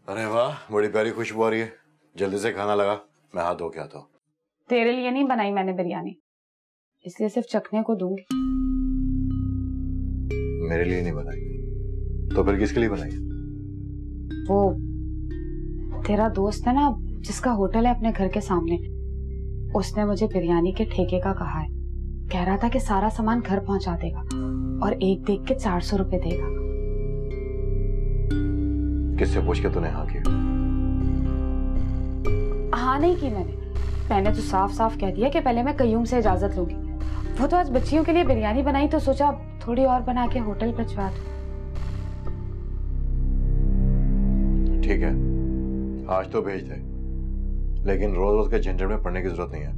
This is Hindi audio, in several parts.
अरे वाह, बड़ी प्यारी खुशबू आ रही है। जल्दी से खाना लगा, मैं हाथ धो के आता हूँ। तेरे लिए नहीं बनाई मैंने बिरयानी, इसलिए सिर्फ चखने को दूंगी। मेरे लिए नहीं बनाई तो फिर किसके लिए बनाई? वो तेरा दोस्त है ना जिसका होटल है अपने घर के सामने, उसने मुझे बिरयानी के ठेके का कहा है। कह रहा था कि सारा सामान घर पहुंचा देगा और एक देख के 400 रुपए देगा। किससे पूछ के तूने हाँ किया? हाँ नहीं की मैंने तो साफ साफ कह दिया कि पहले मैं कयूम से इजाजत लूंगी। वो तो आज बच्चियों के लिए बिरयानी बनाई तो सोचा थोड़ी और बना के होटल भिजवा दूं। ठीक है, आज तो भेज दे, लेकिन रोज रोज के झंझट में पड़ने की जरूरत नहीं है।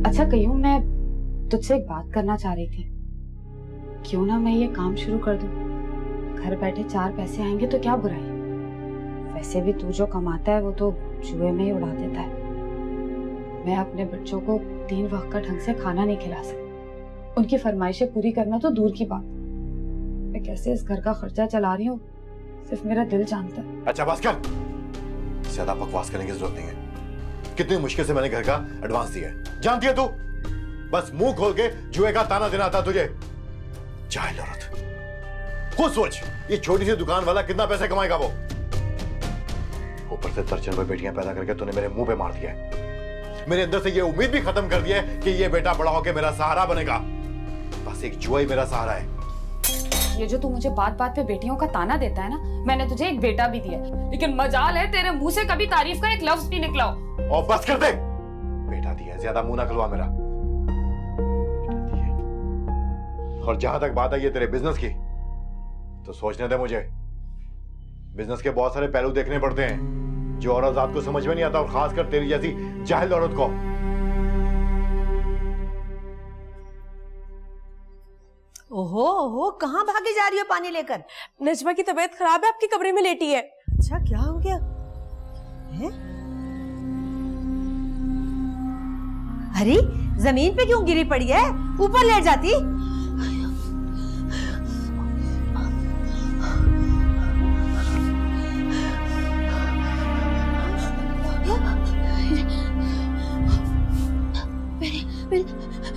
अच्छा कयूम, मैं तुझसे एक बात करना चाह रही थी। क्यों ना मैं ये काम शुरू कर दूं? घर बैठे 4 पैसे आएंगे तो क्या बुराई? वैसे भी तू जो कमाता है वो तो जुए में ही उड़ा देता है। मैं अपने बच्चों को 3 वक्त का ढंग से खाना नहीं खिला सकती। उनकी फरमाइशें पूरी करना तो दूर की बात, मैं कैसे इस घर का खर्चा चला रही हूँ सिर्फ मेरा दिल जानता है। अच्छा बस कर, ज्यादा बकवास करने की जरूरत नहीं है। कितनी मुश्किल से मैंने घर का एडवांस दिया है, जानती है तू? बस मुंह खोल के जुए का ताना देना आता तुझे। जाहिल औरत, खुद सोच, ये छोटी सी दुकान वाला कितना पैसे कमाएगा वो? ऊपर से दर्जन में बेटियां पैदा करके तूने मेरे मुंह पे मार दिया है। मेरे अंदर से ये उम्मीद भी खत्म कर दी है कि ये बेटा बड़ा होकर मेरा सहारा बनेगा। बस एक जुआ ही मेरा सहारा है। ये जो तू मुझे बात बात पे बेटियों का ताना देता है ना, मैंने तुझे एक बेटा भी दिया, लेकिन मजाल है तेरे मुंह से कभी तारीफ का एक लफ्ज भी निकला हो। और बस कर दे, बेटा दिया, ज्यादा मुंह ना खुलवा मेरा। और जहां तक बात है ये तेरे बिजनेस की, तो सोचने दे मुझे। बिजनेस के बहुत सारे पहलू देखने पड़ते हैं जो औरत को समझ में नहीं आता, और खासकर तेरी जैसी जाहिल औरत को। ओहो ओहो, कहाँ भागे जा रही हो पानी लेकर? नजमा की तबीयत खराब है, आपकी कमरे में लेटी है। अच्छा, क्या हो गया है? अरे जमीन पे क्यों गिरी पड़ी है? ऊपर लेट जाती।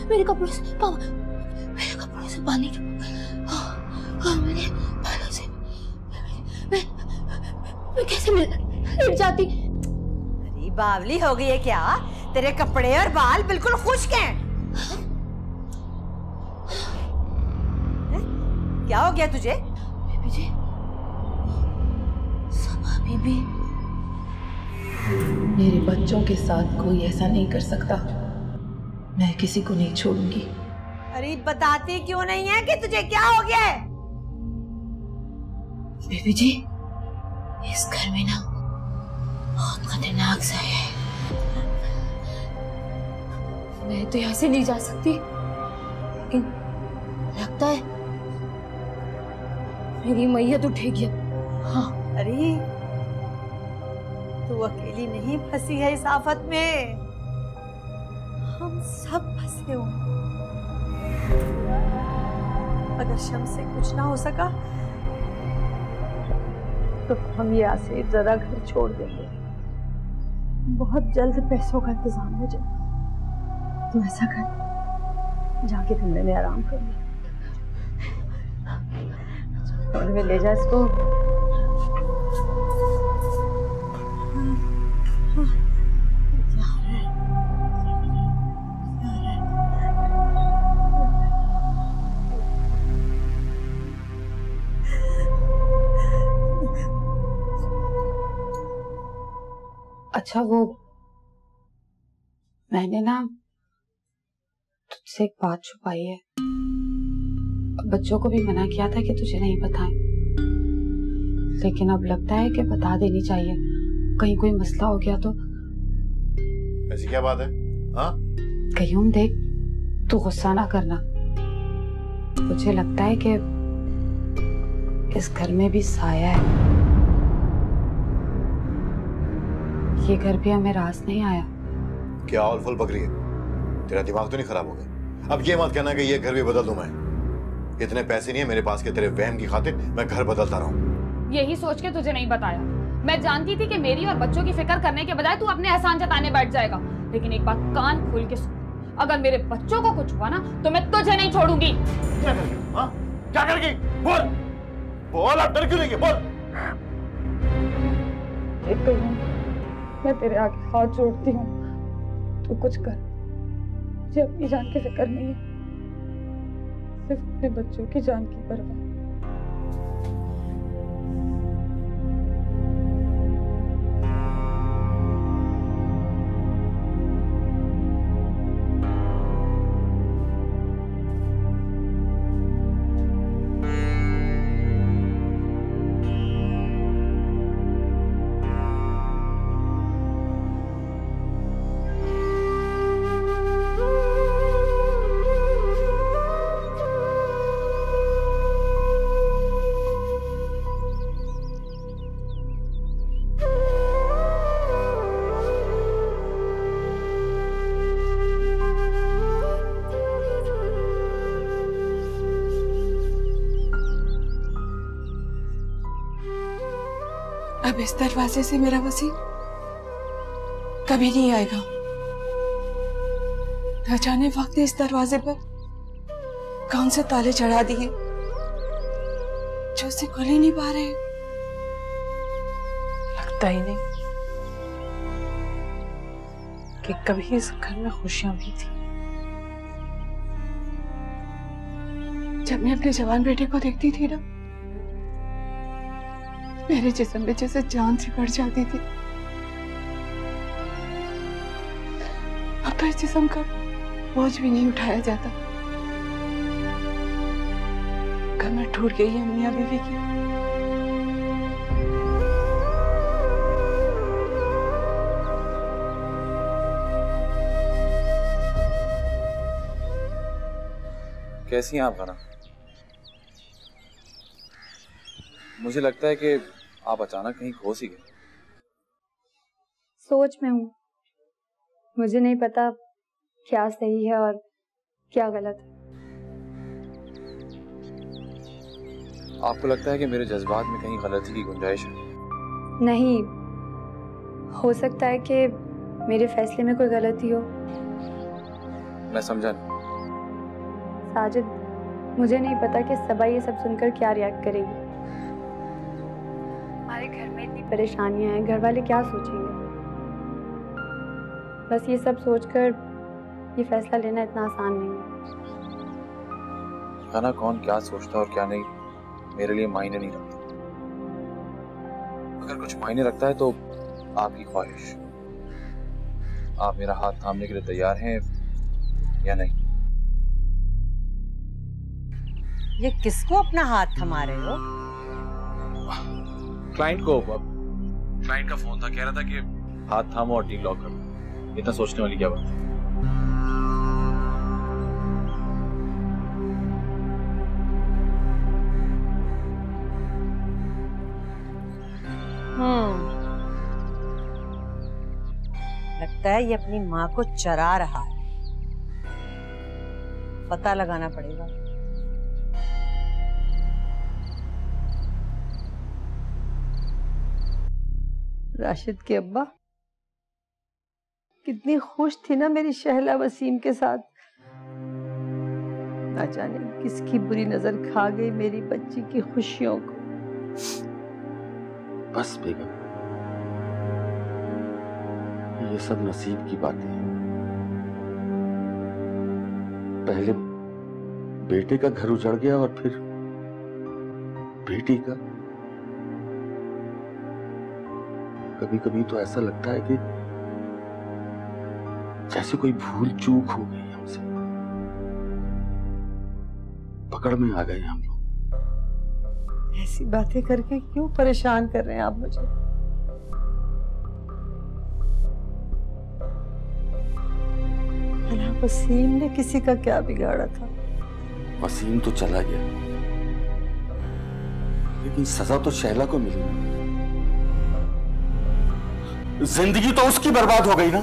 मेरे कपड़ों से पानी मैं कैसे लेट जाती? अरे बावली हो गई है क्या? तेरे कपड़े और बाल बिल्कुल खुश्क हैं। क्या हो गया तुझे? बीबी जी, सबा बीबी, मेरे बच्चों के साथ कोई ऐसा नहीं कर सकता। मैं किसी को नहीं छोड़ूंगी। अरे बताती क्यों नहीं है कि तुझे क्या हो गया है? बीबी जी, इस घर में ना बहुत खतरनाक सा है। मैं तो यहाँ से नहीं जा सकती, लेकिन लगता है मेरी मैयत उठेगी। हाँ। अरे तू अकेली नहीं फंसी है इस आफत में, हम सब फंसे हो। अगर शम्स से कुछ ना हो सका तो हम यहाँ से जरा घर छोड़ देंगे। बहुत जल्द पैसों का इंतजाम हो जाए। तू ऐसा कर, जाके ठंडे में आराम कर ले और मैं ले जा इसको। अच्छा वो मैंने ना तुझसे एक बात छुपाई है। बच्चों को भी मना किया था कि तुझे नहीं बताएं, लेकिन अब लगता है कि बता देनी चाहिए, कहीं कोई मसला हो गया तो। ऐसी क्या बात है? हाँ कहीं देख, तू गुस्सा ना करना। मुझे लगता है कि इस घर में भी साया है। ये घर भी हमें रास नहीं आया। क्या औल फुल बकरी है? तेरा दिमाग तो नहीं खराब हो गया? अब ये मत कहना कि ये घर भी बदल दूं मैं। इतने पैसे नहीं है मेरे पास कि तेरे वहम की खातिर मैं घर बदलता रहूं। यही सोच के तुझे नहीं बताया। मैं जानती थी कि मेरी और बच्चों की फिक्र करने के बजाय तू अपने एहसान जताने बैठ जाएगा। लेकिन एक बात कान खोल के सुन, अगर मेरे बच्चों को कुछ हुआ ना तो मैं तुझे नहीं छोड़ूंगी। क्या करेगी? हाँ? क्या करेगी? बोल बोल, अब डर क्यों नहीं है? बोल। मैं तेरे आगे हाथ जोड़ती हूँ, तू कुछ कर। मुझे अपनी जान की फिक्र नहीं है, सिर्फ अपने बच्चों की जान की परवाह। अब इस दरवाजे से मेरा वसीम कभी नहीं आएगा। न जाने वक्त ने इस दरवाजे पर कौन से ताले चढ़ा दिए जो उसे खुल ही नहीं पा रहे। लगता ही नहीं कि कभी इस घर में खुशियां भी थी। जब मैं अपने जवान बेटे को देखती थी ना, मेरे जिस्म में जैसे जान सी बढ़ जाती थी। अब तो इस जिस्म का बोझ भी नहीं उठाया जाता। कमर टूट गई है मियां बीवी की। कैसी हैं आप खाना? मुझे लगता है कि आप अचानक कहीं खो सी गए। सोच में हूँ, मुझे नहीं पता क्या सही है और क्या गलत है। आपको लगता है कि मेरे जज्बात में कहीं गलती की गुंजाइश है? नहीं, हो सकता है कि मेरे फैसले में कोई गलती हो। मैं समझा नहीं। साजिद, मुझे नहीं पता कि सबा ये सब सुनकर क्या रिएक्ट करेगी। हमारे घर में इतनी परेशानियां हैं, घर वाले क्या सोचेंगे। बस ये सब सोचकर ये फैसला लेना इतना आसान नहीं है। खाना कौन क्या सोचता और क्या नहीं मेरे लिए मायने नहीं रखता। अगर कुछ मायने रखता है तो आपकी ख्वाहिश। आप मेरा हाथ थामने के लिए तैयार हैं या नहीं? ये किसको अपना हाथ थमा रहे हो? क्लाइंट को। क्लाइंट का फोन था, कह रहा था कि हाथ थामो और डील लॉक करो। इतना सोचने वाली क्या बात है? लगता है ये अपनी माँ को चरा रहा है। पता लगाना पड़ेगा। राशिद के अब्बा कितनी खुश थी ना मेरी शहला वसीम के साथ। ना जाने किसकी बुरी नजर खा गई मेरी बच्ची की खुशियों को। बस बेगम, ये सब नसीब की बातें हैं। पहले बेटे का घर उजड़ गया और फिर बेटी का। कभी कभी तो ऐसा लगता है कि जैसे कोई भूल चूक हो गई हमसे, पकड़ में आ गए हम लोग। ऐसी बातें करके क्यों परेशान कर रहे हैं आप मुझे? भला वसीम ने किसी का क्या बिगाड़ा था? वसीम तो चला गया, लेकिन सजा तो शैला को मिली ना। जिंदगी तो उसकी बर्बाद हो गई ना।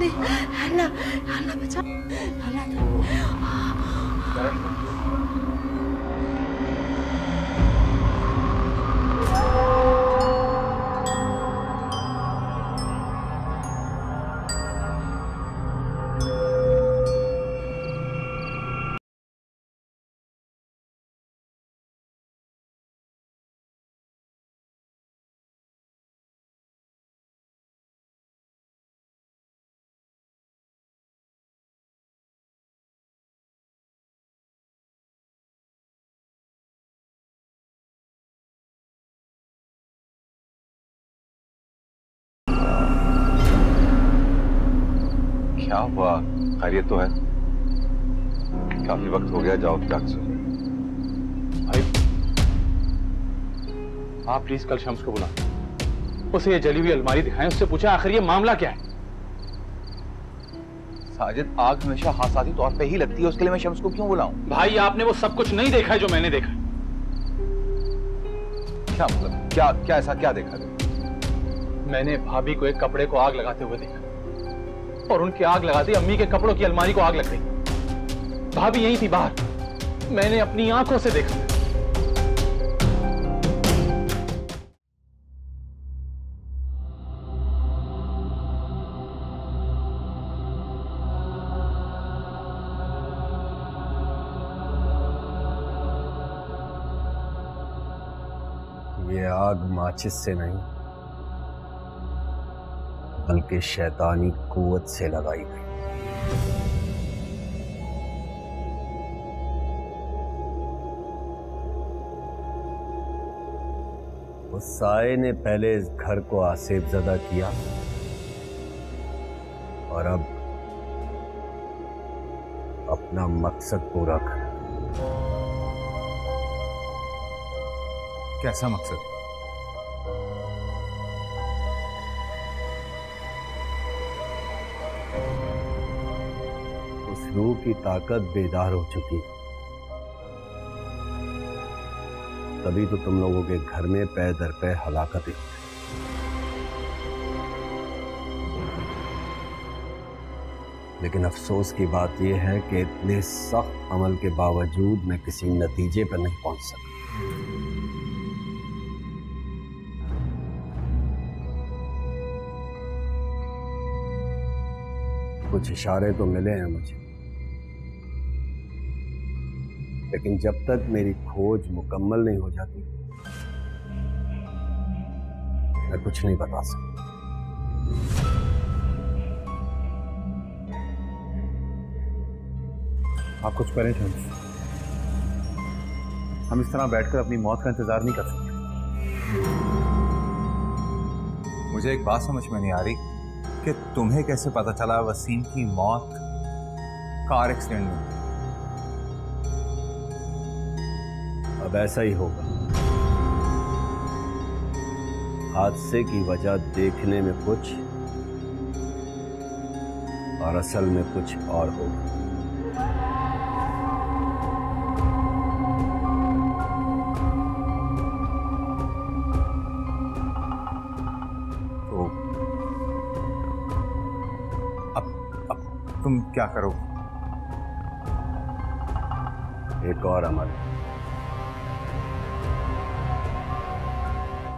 नहीं, अल्लाह बचा, क्या हुआ? खैरियत तो है? काफी वक्त हो गया, जाओ जाग सो। भाई आप प्लीज कल शम्स को बुला, उसे ये जली हुई अलमारी दिखाएं, उससे पूछा आखिर ये मामला क्या है। साजिद, आग हमेशा हासाती तौर पे ही लगती है, उसके लिए मैं शम्स को क्यों बुलाऊं? भाई आपने वो सब कुछ नहीं देखा है जो मैंने देखा। क्या मतलब? क्या ऐसा क्या देखा? मैंने भाभी को एक कपड़े को आग लगाते हुए देखा और उनकी आग लगाते अम्मी के कपड़ों की अलमारी को आग लग गई। भाभी यही थी बाहर, मैंने अपनी आंखों से देखा। ये आग माचिस से नहीं बल्कि शैतानी कुव्वत से लगाई गई। उस साए ने पहले इस घर को आसेबज़दा किया और अब अपना मकसद पूरा कर। कैसा मकसद? रूह की ताकत बेदार हो चुकी, तभी तो तुम लोगों के घर में पै दर पे हलाकतें। लेकिन अफसोस की बात यह है कि इतने सख्त अमल के बावजूद मैं किसी नतीजे पर नहीं पहुंच सका। कुछ इशारे तो मिले हैं मुझे, लेकिन जब तक मेरी खोज मुकम्मल नहीं हो जाती मैं कुछ नहीं बता सकता। आप कुछ करें शम्स, हम इस तरह बैठकर अपनी मौत का इंतजार नहीं कर सकते। मुझे एक बात समझ में नहीं आ रही कि तुम्हें कैसे पता चला वसीम की मौत कार एक्सीडेंट में? अब ऐसा ही होगा। हादसे की वजह देखने में कुछ और असल में कुछ और होगा। तो अब तुम क्या करोगे? एक और अमल,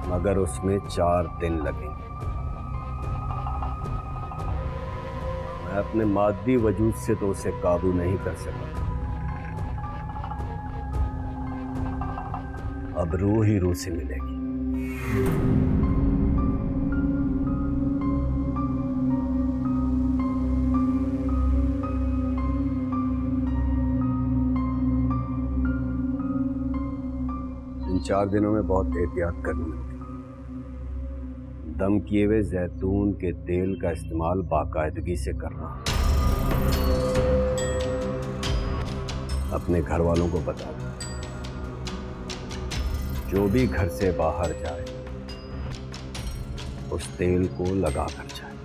मगर उसमें 4 दिन लगेंगे। मैं अपने मादी वजूद से तो उसे काबू नहीं कर सका, अब रूह ही रूह से मिलेगी। इन 4 दिनों में बहुत एहतियात करनी होगी। दम किए हुए जैतून के तेल का इस्तेमाल बाकायदगी से करना। अपने घर वालों को बता दो, जो भी घर से बाहर जाए उस तेल को लगा कर जाए।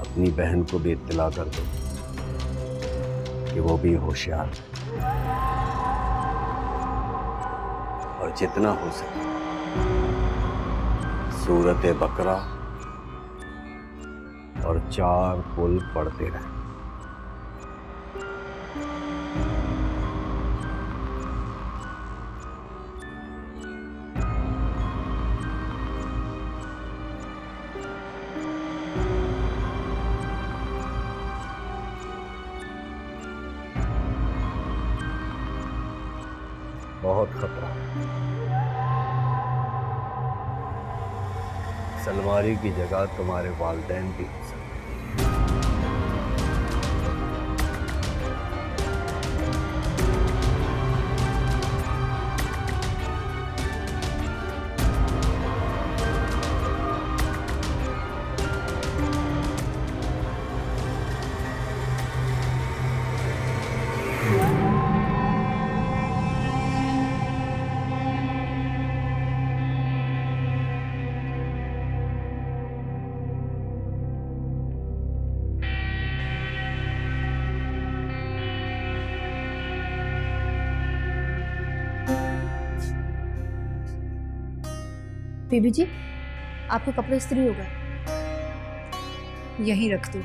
अपनी बहन को भी इत्तला कर दो कि वो भी होशियार है और जितना हो सके सूरत बकरा और 4 पुल पढ़ते रहे। बहुत खतरा है। सलमारी की जगह तुम्हारे वालिदैन भी हो सकते हैं। बीबी जी, आपके कपड़े इस्त्री हो गए, यहीं रख दो।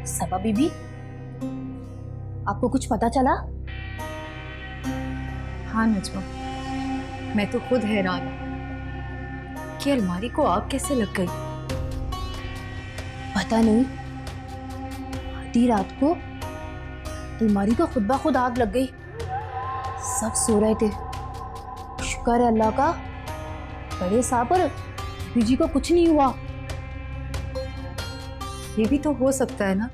सबा बीबी, आपको कुछ पता चला? हाँ नजमा, मैं तो खुद हैरान हूं कि अलमारी को आग कैसे लग गई। पता नहीं, आधी रात को अलमारी को खुद ब खुद आग लग गई। सब सो रहे थे। शुक्र है अल्लाह का, बड़े साहब और बीबी जी को कुछ नहीं हुआ। ये भी तो हो सकता है ना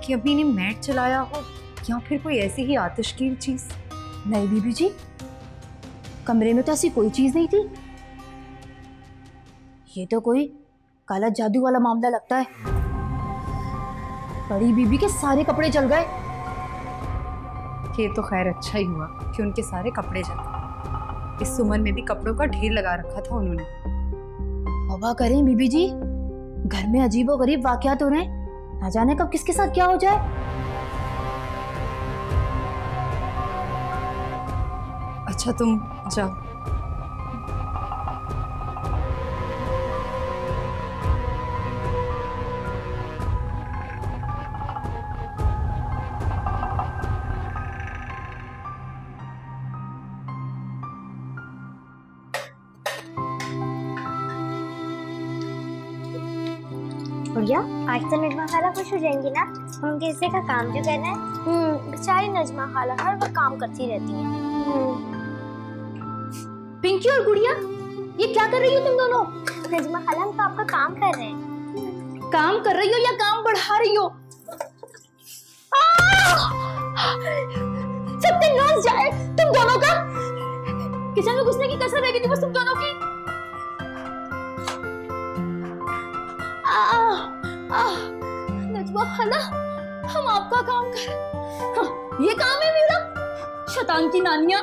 कि अम्मी ने मैट चलाया हो या फिर कोई ऐसी ही आतिशकील चीज। नहीं बीबी जी, कमरे में तो ऐसी कोई चीज नहीं थी। ये तो कोई काला जादू वाला मामला लगता है। बड़ी बीबी के सारे कपड़े जल गए। ये तो खैर अच्छा ही हुआ कि उनके सारे कपड़े जल गए। इस उम्र में भी कपड़ों का ढेर लगा रखा था उन्होंने। तौबा करें बीबी जी, घर में अजीबो गरीब वाकयात हो रहे हैं, ना जाने कब किसके साथ क्या हो जाए। अच्छा तुम जाओ। भैया, आज तो नजमा खाला खुश हो जाएंगी ना, हम किसी का काम जो करना है। बेचारी नजमा खाला हर वक्त काम करती रहती हैं। पिंकी और गुड़िया, ये क्या कर रही हो तुम दोनों? नजमा खाला, हम तो आपका काम कर रहे हैं। काम कर रही हो या काम बढ़ा रही हो? सत्यानाश जाए तुम दोनों का। किचन में घुसने की कसर रह गई थी बस तुम दोनों की। नजमा खाला, हम आपका काम कर। हाँ, ये काम है मेरा, शैतान की नानियां।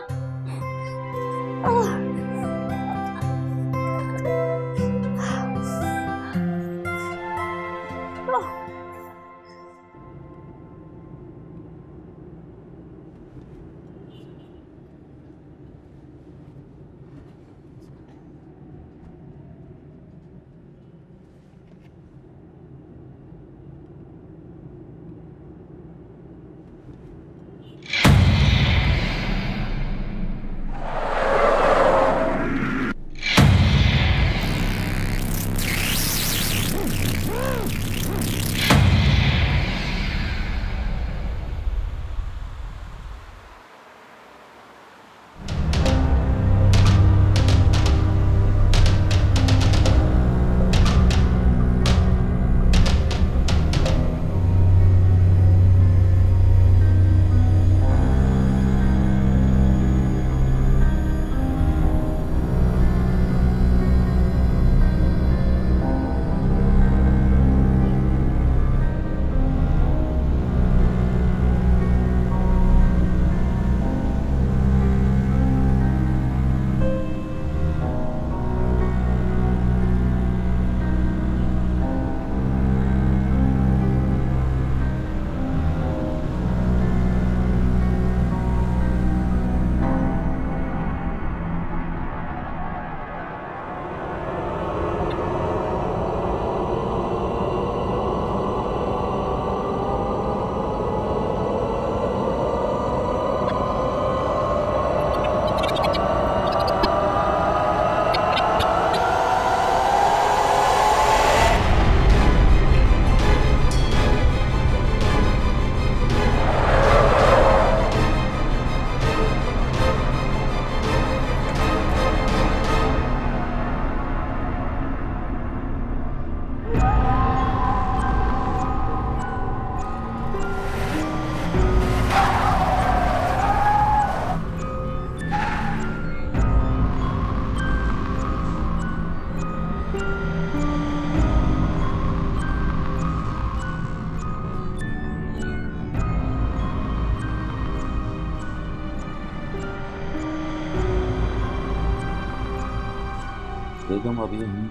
बेगम अभी हम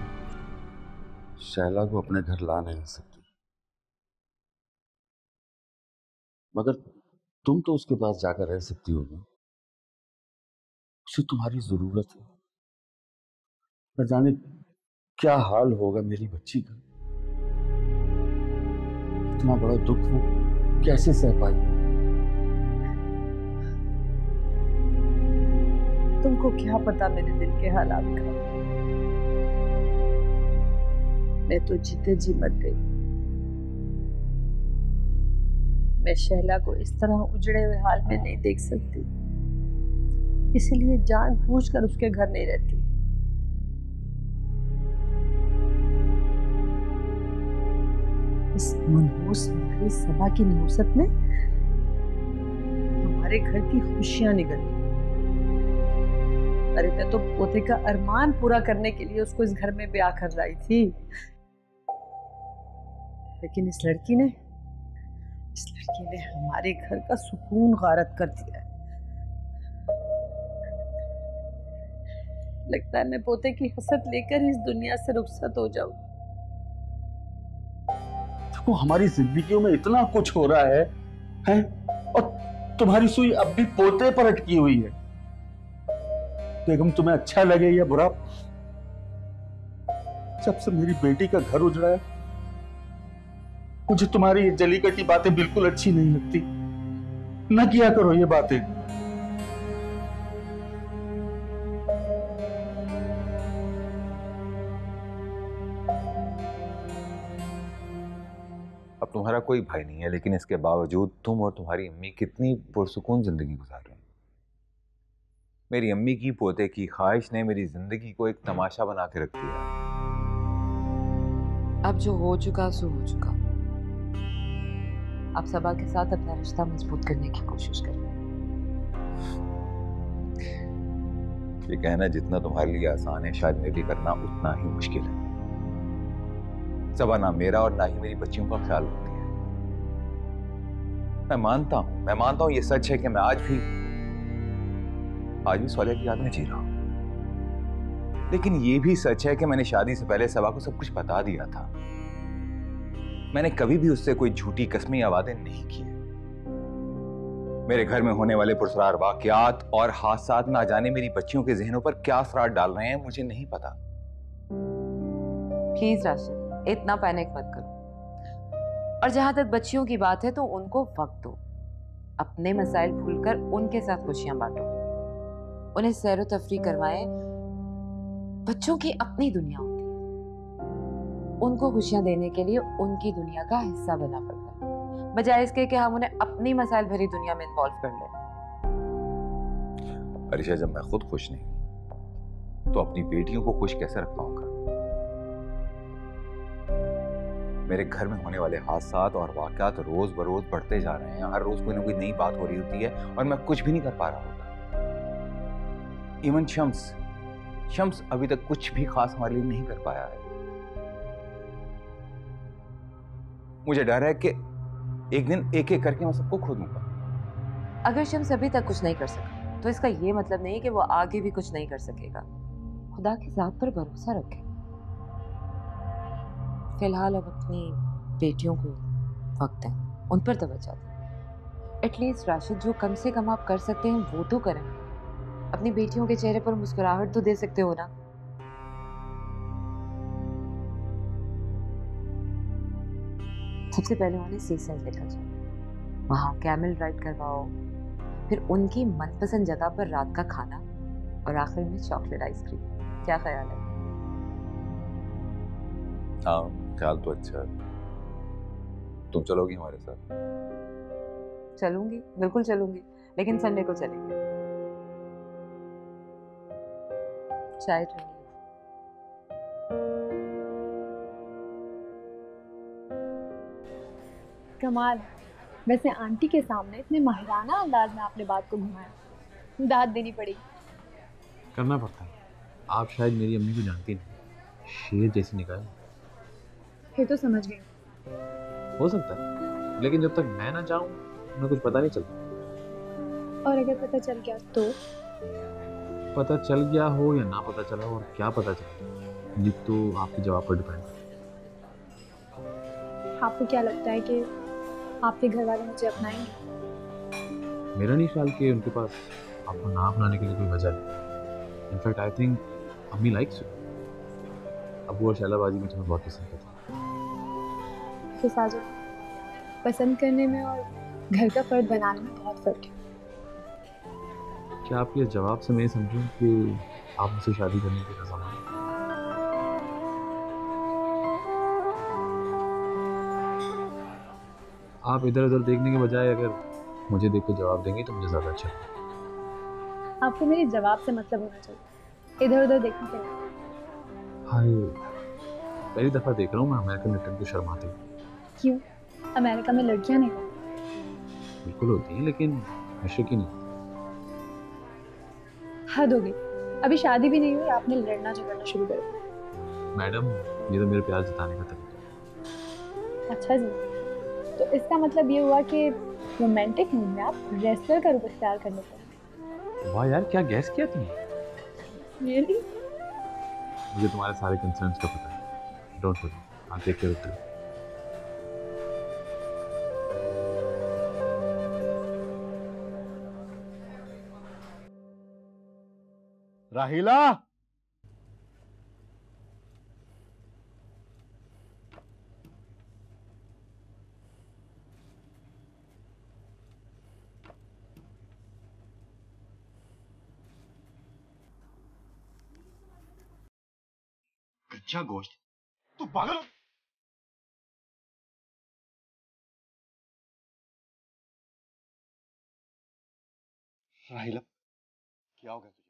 शैला को अपने घर ला नहीं सकती, मगर तुम तो उसके पास जाकर रह सकती हो ना। उसे तुम्हारी जरूरत है। न जाने क्या हाल होगा मेरी बच्ची का। इतना बड़ा दुख वो कैसे सह पाई। तुमको क्या पता मेरे दिल के हालात का। मैं तो जीते जी मर गई। मैं शैला को इस तरह उजड़े हुए हाल में नहीं देख सकती, इसलिए जानबूझकर उसके घर नहीं रहती। इस मनहूस नारी सबा की नहुसत ने हमारे घर की खुशियां निगल ली। अरे मैं तो पोते का अरमान पूरा करने के लिए उसको इस घर में ब्याह कर लाई थी, लेकिन इस लड़की ने हमारे घर का सुकून गारत कर दिया है। लगता है मैं पोते की हसरत लेकर इस दुनिया से रुखसत हो जाऊं। देखो हमारी जिंदगियों में इतना कुछ हो रहा है और तुम्हारी सुई अब भी पोते पर अटकी हुई है। बेगम तुम्हें अच्छा लगे या बुरा, जब से मेरी बेटी का घर उजड़ा है मुझे तुम्हारी ये जली कटी बातें बिल्कुल अच्छी नहीं लगती। न किया करो ये बातें। अब तुम्हारा कोई भाई नहीं है, लेकिन इसके बावजूद तुम और तुम्हारी अम्मी कितनी पुरसुकून जिंदगी गुजार रहे हो। मेरी अम्मी की पोते की ख्वाहिश ने मेरी जिंदगी को एक तमाशा बना के रख दिया। अब जो हो चुका सो हो चुका। अब सबा के साथ अपना रिश्ता मजबूत करने की कोशिश करें। ये कहना जितना तुम्हारे लिए आसान है, शायद मेरे लिए करना उतना ही मुश्किल है। सबा ना मेरा और ना ही मेरी बच्चियों का ख्याल रखती है। मैं मानता हूं ये सच है कि मैं आज भी सोलह की याद में जी रहा हूं, लेकिन ये भी सच है कि मैंने शादी से पहले सबा को सब कुछ बता दिया था। मैंने कभी भी उससे कोई झूठी कस्में या वादे नहीं किए। मेरे घर में होने वाले पुरस्कार वाकयात और हादसात ना जाने मेरी बच्चियों के जहनों पर क्या असरार डाल रहे हैं मुझे नहीं पता। प्लीज राशिद, इतना पैनिक मत करो। और जहां तक बच्चियों की बात है तो उनको वक्त दो। अपने मसाइल भूलकर उनके साथ खुशियां बांटो, उन्हें सैरो तफरी करवाएं। बच्चों की अपनी दुनिया होती है, उनको खुशियां देने के लिए उनकी दुनिया का हिस्सा बनना पड़ता है, बजाय इसके कि हम उन्हें अपनी मसाइल भरी दुनिया में इन्वॉल्व कर लें। अरिशा, जब मैं खुद खुश नहीं तो अपनी बेटियों को खुश कैसे रख पाऊंगा? मेरे घर में होने वाले हादसात और वाकयात रोज बरोज बढ़ते जा रहे हैं। हर रोज कोई ना कोई नई बात हो रही होती है और मैं कुछ भी नहीं कर पा रहा होता। इवन शम्स अभी तक कुछ भी खास हमारे लिए नहीं कर पाया है। मुझे डर है कि एक दिन एक एक करके मैं सबको खो दूंगा। अगर शम्स अभी तक कुछ नहीं कर सका तो इसका ये मतलब नहीं कि वो आगे भी कुछ नहीं कर सकेगा। खुदा की जात पर भरोसा रखें। फिलहाल अब अपनी बेटियों को वक्त है, उन पर तवज्जो दें। एटलीस्ट राशिद, जो कम से कम आप कर सकते हैं वो तो करें। अपनी बेटियों के चेहरे पर मुस्कुराहट तो दे सकते हो ना। सबसे पहले उन्हें सी साइड लेकर जाओ, वहां कैमल राइड करवाओ, फिर उनकी मनपसंद जगह पर रात का खाना और आखिर में चॉकलेट आइसक्रीम। क्या ख्याल है? हाँ, ख्याल तो अच्छा है। तुम चलोगी हमारे साथ? चलूंगी, बिल्कुल चलूंगी, लेकिन संडे को चलेंगे। चाय तो नहीं। कमाल, वैसे आंटी के सामने इतने माहिराना अंदाज में आपने बात को घुमाया, दाद देनी पड़ेगी। करना पड़ता है। आप शायद मेरी अम्मी को जानती नहीं, शेर जैसी निकाल। फिर तो समझ गई। हो सकता है, लेकिन जब तक मैं ना चाहूँ उन्हें कुछ पता नहीं चलता। और अगर पता चल गया तो? पता चल गया हो या ना पता चला हो, और क्या पता चला, ये तो आपके जवाब पर डिपेंड है। आपको क्या लगता है कि आपके घर वाले मुझे अपनाएंगे? मेरा नहीं ख्याल कि उनके पास आपको ना अपनाने के लिए कोई वजह नहीं। इनफैक्ट आई थिंक अम्मी लाइक्स यू। अबू और शैलाबाजी में तुम्हें बहुत पसंद करते हैं। तो साजो, पसंद करने में और घर का फर्द बनाने में बहुत फर्क है। क्या आपके इस जवाब से मैं समझूं कि आप मुझसे शादी करने की रज़ामंद हैं? आप इधर उधर देखने के बजाय अगर मुझे देख कर जवाब देंगे तो मुझे ज़्यादा अच्छा लगेगा। आपको मेरे जवाब से मतलब होना चाहिए, इधर उधर देखने से नहीं। हाय, पहली दफ़ा देख रहा हूँ मैं अमेरिकन लड़कियों को शर्माते हुए। क्यों? अमेरिका में लड़कियां नहीं होती? बिल्कुल होती हैं, लेकिन मशरकी नहीं। हद हो गई, अभी शादी भी नहीं हुई, आपने लड़ना झगड़ना शुरू कर दिया। मैडम, ये तो मेरे प्यार जताने का तरीका है। अच्छा जी, तो इसका मतलब ये हुआ कि रोमांटिक मूड में आप रेसलर का रूप इख्तियार कर लेते हैं। वाह यार, क्या गैस किया तुमने? रियली? मुझे तुम्हारे सारे कंसर्न्स का पता है। Don't worry, I take care of them. Rahila, कच्चा गोश्त? तू पागल हो? राहिला, क्या हो गया तुझे?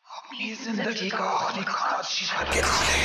अपनी जिंदगी का आखिरी खाना शिकार के खा ले।